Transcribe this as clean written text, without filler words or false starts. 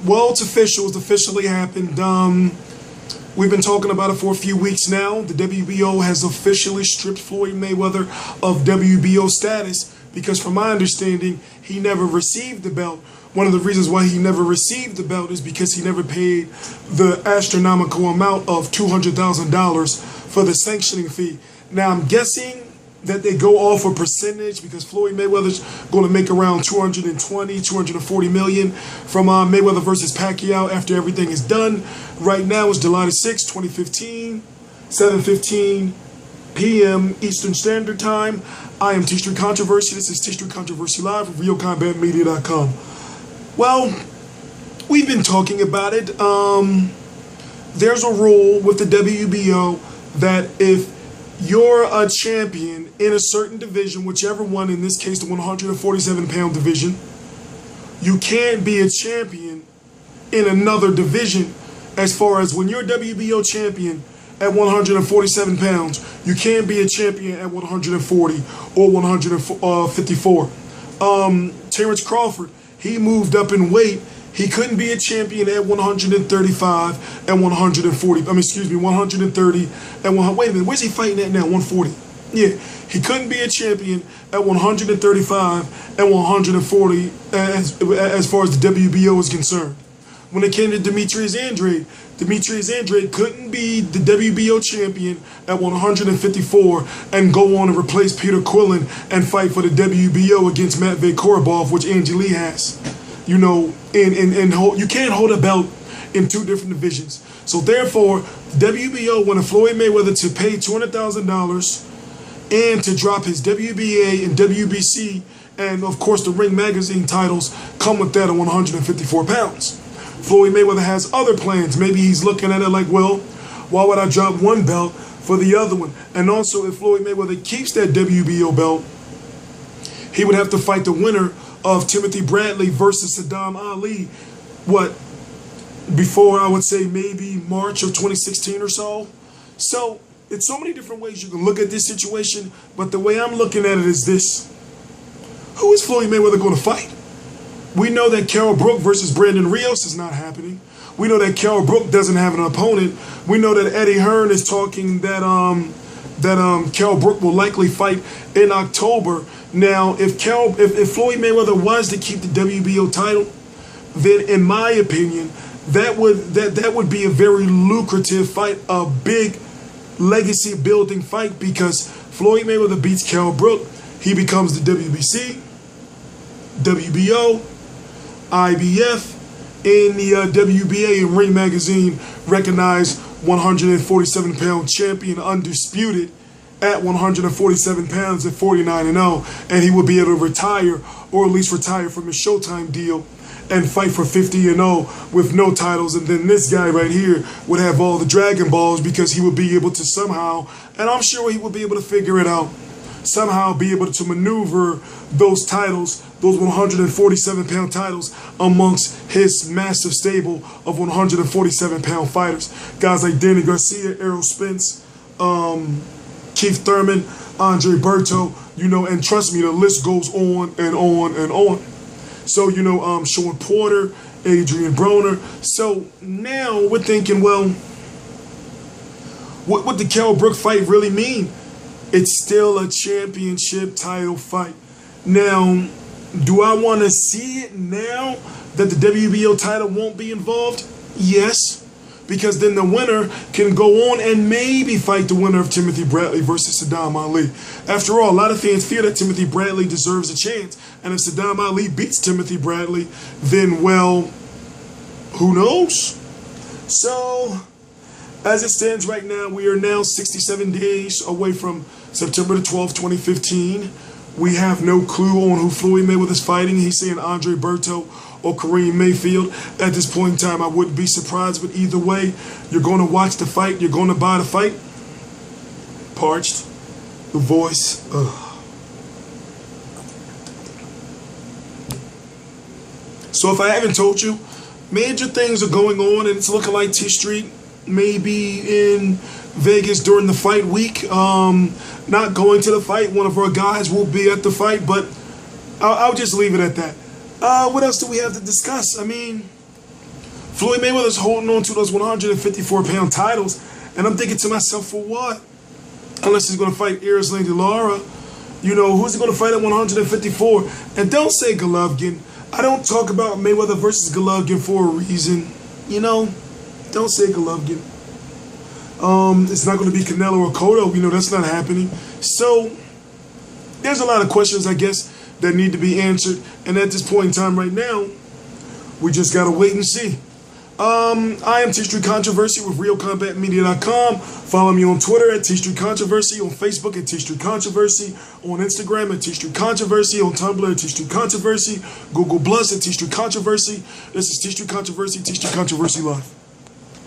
Well, it's official. It's officially happened. We've been talking about it for a few weeks now. The WBO has officially stripped Floyd Mayweather of WBO status because, from my understanding, he never received the belt. One of the reasons why he never received the belt is because he never paid the astronomical amount of $200,000 for the sanctioning fee. Now, I'm guessing that they go off a percentage because Floyd Mayweather's going to make around 240 million from Mayweather versus Pacquiao after everything is done. Right now it's July 6, 2015, 7:15 p.m. Eastern Standard Time. I am T-Street Controversy. This is T-Street Controversy Live from RealCombatMedia.com. Well, we've been talking about it. There's a rule with the WBO that if you're a champion in a certain division, whichever one, in this case the 147-pound division, you can't be a champion in another division. As far as when you're WBO champion at 147 pounds, you can't be a champion at 140 or 154. Terrence Crawford, he moved up in weight. He couldn't be a champion at 135 and 140. 130 and 100. Wait a minute, where's he fighting at now? 140. Yeah, he couldn't be a champion at 135 and 140 as far as the WBO is concerned. When it came to Demetrius Andrade couldn't be the WBO champion at 154 and go on and replace Peter Quillen and fight for the WBO against Matvey Korobov, which Angie Lee has. You know, you can't hold a belt in two different divisions. So therefore, WBO wanted Floyd Mayweather to pay $200,000 and to drop his WBA and WBC, and of course the Ring Magazine titles come with that at 154 pounds. Floyd Mayweather has other plans. Maybe he's looking at it like, well, why would I drop one belt for the other one? And also, if Floyd Mayweather keeps that WBO belt, he would have to fight the winner of Timothy Bradley versus Saddam Ali, before I would say maybe March of 2016 or so. So it's so many different ways you can look at this situation, but the way I'm looking at it is this. Who is Floyd Mayweather going to fight? We know that Carol Brook versus Brandon Rios is not happening. We know that Carol Brook doesn't have an opponent. We know that Eddie Hearn is talking that Carol Brook will likely fight in October. Now, if Floyd Mayweather was to keep the WBO title, then in my opinion, that would be a very lucrative fight, a big legacy building fight, because Floyd Mayweather beats Carol Brook, he becomes the WBC, WBO, IBF, and the WBA and Ring Magazine recognized 147-pound champion, undisputed at 147 pounds at 49-0, and he would be able to retire, or at least retire from his Showtime deal and fight for 50-0 with no titles. And then this guy right here would have all the Dragon Balls, because he would be able to somehow, and I'm sure he would be able to figure it out, somehow be able to maneuver those titles, those 147-pound titles, amongst his massive stable of 147-pound fighters. Guys like Danny Garcia, Errol Spence, Keith Thurman, Andre Berto, and trust me, the list goes on and on and on. So, Sean Porter, Adrian Broner. So now we're thinking, well, what did Carol Brook fight really mean? It's still a championship title fight. Now, do I want to see it now that the WBO title won't be involved? Yes. Because then the winner can go on and maybe fight the winner of Timothy Bradley versus Saddam Ali. After all, a lot of fans fear that Timothy Bradley deserves a chance. And if Saddam Ali beats Timothy Bradley, then, well, who knows? So, as it stands right now, we are now 67 days away from September the 12th, 2015. We have no clue on who Floyd Mayweather is fighting. He's saying Andre Berto or Kareem Mayfield. At this point in time, I wouldn't be surprised, but either way, you're going to watch the fight, you're going to buy the fight. Parched, the voice, So if I haven't told you, major things are going on, and it's looking like T-Street may be in Vegas during the fight week. Not going to the fight. One of our guys will be at the fight, but I'll just leave it at that. What else do we have to discuss? I mean, Floyd Mayweather's holding on to those 154-pound titles, and I'm thinking to myself, for what? Unless he's going to fight Erislandy Lara. You know, who's he going to fight at 154? And don't say Golovkin. I don't talk about Mayweather versus Golovkin for a reason. You know, don't say Golovkin. It's not going to be Canelo or Cotto. You know, that's not happening. So, there's a lot of questions, I guess, that need to be answered. And at this point in time right now, we just got to wait and see. I am T Street Controversy with RealCombatMedia.com. Follow me on Twitter at T Street Controversy, on Facebook at T Street Controversy, on Instagram at T Street Controversy, on Tumblr at T Street Controversy, Google Plus at T Street Controversy. This is T Street Controversy, T Street Controversy Live.